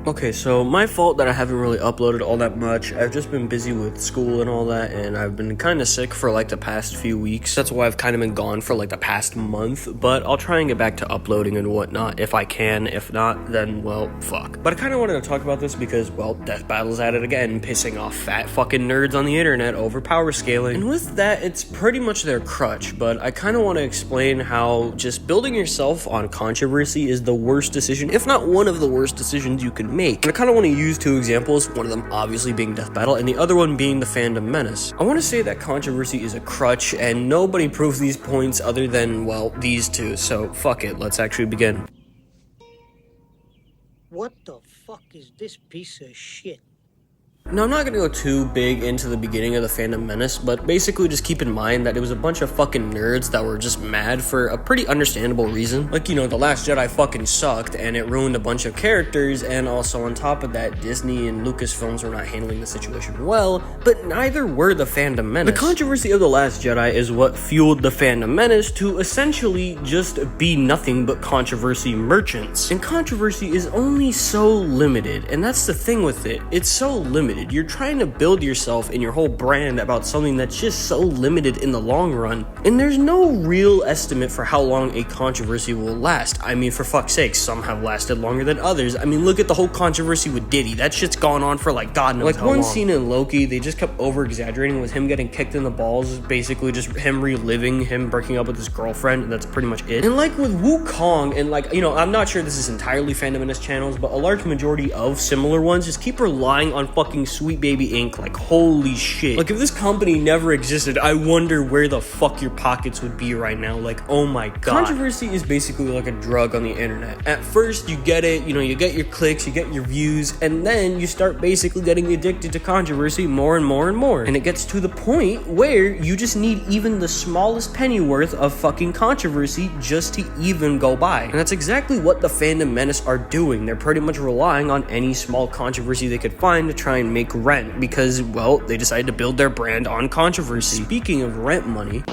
Okay, so my fault that I haven't really uploaded all that much. I've just been busy with school and all that, and I've been kind of sick for like the past few weeks. That's why I've kind of been gone for like the past month, but I'll try and get back to uploading and whatnot if I can. If not, then, well, fuck. But I kind of wanted to talk about this because, well, Death Battle's at it again, pissing off fat fucking nerds on the internet over power scaling. And with that, it's pretty much their crutch, but I kind of want to explain how just building yourself on controversy is the worst decision, if not one of the worst decisions you can make. And I kind of want to use two examples, one of them obviously being Death Battle and the other one being the Fandom Menace. I want to say that controversy is a crutch and nobody proves these points other than, well, these two, so fuck it, let's actually begin. What the fuck is this piece of shit? Now, I'm not gonna go too big into the beginning of the Fandom Menace, but basically just keep in mind that it was a bunch of fucking nerds that were just mad for a pretty understandable reason. Like, you know, The Last Jedi fucking sucked, and it ruined a bunch of characters, and also on top of that, Disney and Lucasfilms were not handling the situation well, but neither were the Fandom Menace. The controversy of The Last Jedi is what fueled the Fandom Menace to essentially just be nothing but controversy merchants. And controversy is only so limited, and that's the thing with it. It's so limited. You're trying to build yourself and your whole brand about something that's just so limited in the long run, and there's no real estimate for how long a controversy will last. I mean, for fuck's sake, some have lasted longer than others. I mean, look at the whole controversy with Diddy. That shit's gone on for like God knows how long. Like, one scene in Loki, they just kept over-exaggerating with him getting kicked in the balls, basically just him reliving him breaking up with his girlfriend, and that's pretty much it. And like with Wukong, and like, you know, I'm not sure this is entirely Fandom Menace channels, but a large majority of similar ones just keep relying on fucking Sweet Baby Inc. Like, holy shit. Like, if this company never existed, I wonder where the fuck your pockets would be right now. Like, oh my god. Controversy is basically like a drug on the internet. At first, you get it, you know, you get your clicks, you get your views, and then you start basically getting addicted to controversy more and more and more. And it gets to the point where you just need even the smallest penny worth of fucking controversy just to even go by. And that's exactly what the Fandom Menace are doing. They're pretty much relying on any small controversy they could find to try and make rent because, well, they decided to build their brand on controversy. Speaking of rent money,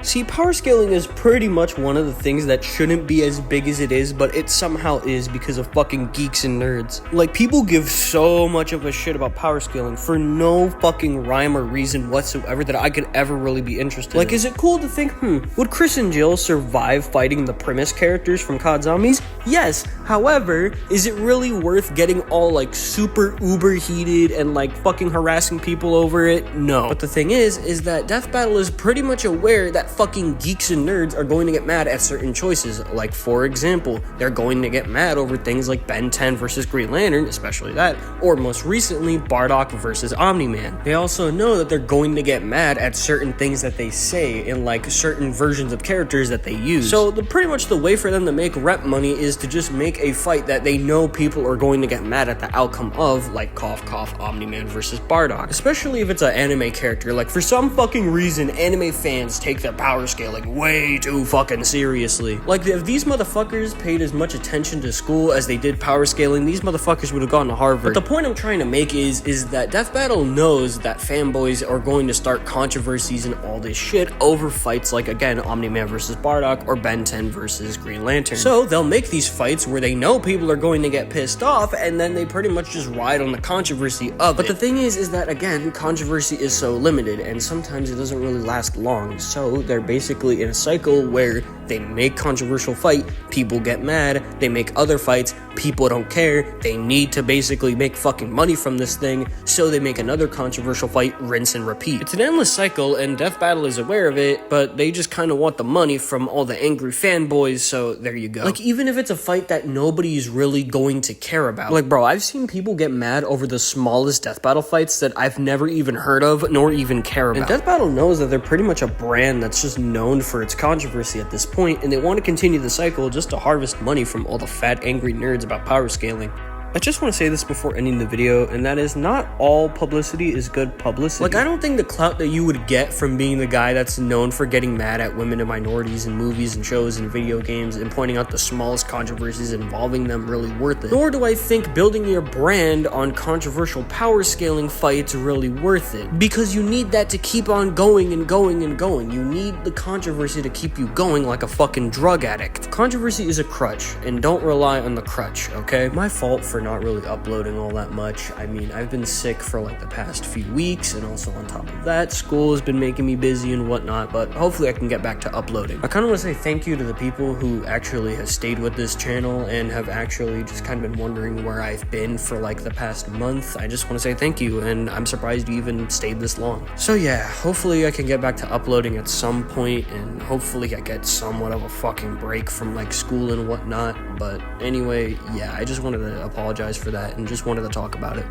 see, power scaling is pretty much one of the things that shouldn't be as big as it is, but it somehow is because of fucking geeks and nerds. Like, people give so much of a shit about power scaling for no fucking rhyme or reason whatsoever that I could ever really be interested in. Like, is it cool to think, would Chris and Jill survive fighting the Primus characters from COD Zombies? Yes. However, is it really worth getting all like super uber heated and like fucking harassing people over it? No. But the thing is that Death Battle is pretty much aware that fucking geeks and nerds are going to get mad at certain choices. Like, for example, they're going to get mad over things like Ben 10 versus Green Lantern, especially that, or most recently, Bardock versus Omni-Man. They also know that they're going to get mad at certain things that they say in like certain versions of characters that they use. So pretty much the way for them to make rep money is to just make a fight that they know people are going to get mad at the outcome of, like cough cough Omni-Man versus Bardock. Especially if it's an anime character. Like, for some fucking reason, anime fans take their power scaling way too fucking seriously. Like, if these motherfuckers paid as much attention to school as they did power scaling, these motherfuckers would have gone to Harvard. But the point I'm trying to make is that Death Battle knows that fanboys are going to start controversies and all this shit over fights like, again, Omni-Man versus Bardock or Ben 10 versus Green Lantern. So they'll make these fights where they know people are going to get pissed off, and then they pretty much just ride on the controversy of it. But the thing is that, again, controversy is so limited, and sometimes it doesn't really last long, so they're basically in a cycle where they make controversial fight, people get mad, they make other fights, people don't care, they need to basically make fucking money from this thing, so they make another controversial fight, rinse and repeat. It's an endless cycle, and Death Battle is aware of it, but they just kind of want the money from all the angry fanboys, so there you go. Like, even if it's a fight that nobody's really going to care about. Like, bro, I've seen people get mad over the smallest Death Battle fights that I've never even heard of, nor even care about. And Death Battle knows that they're pretty much a brand that's just known for its controversy at this point, and they want to continue the cycle just to harvest money from all the fat, angry nerds about power scaling. I just want to say this before ending the video, and that is not all publicity is good publicity. Like, I don't think the clout that you would get from being the guy that's known for getting mad at women and minorities in movies and shows and video games and pointing out the smallest controversies involving them really worth it. Nor do I think building your brand on controversial power scaling fights really worth it, because you need that to keep on going and going and going. You need the controversy to keep you going like a fucking drug addict. Controversy is a crutch, and don't rely on the crutch, okay? My fault for not really uploading all that much. I mean, I've been sick for like the past few weeks, and also on top of that, school has been making me busy and whatnot, but hopefully I can get back to uploading. I kind of want to say thank you to the people who actually have stayed with this channel and have actually just kind of been wondering where I've been for like the past month. I just want to say thank you, and I'm surprised you even stayed this long. So yeah, hopefully I can get back to uploading at some point, and hopefully I get somewhat of a fucking break from like school and whatnot. But anyway, yeah, I just wanted to apologize for that and just wanted to talk about it.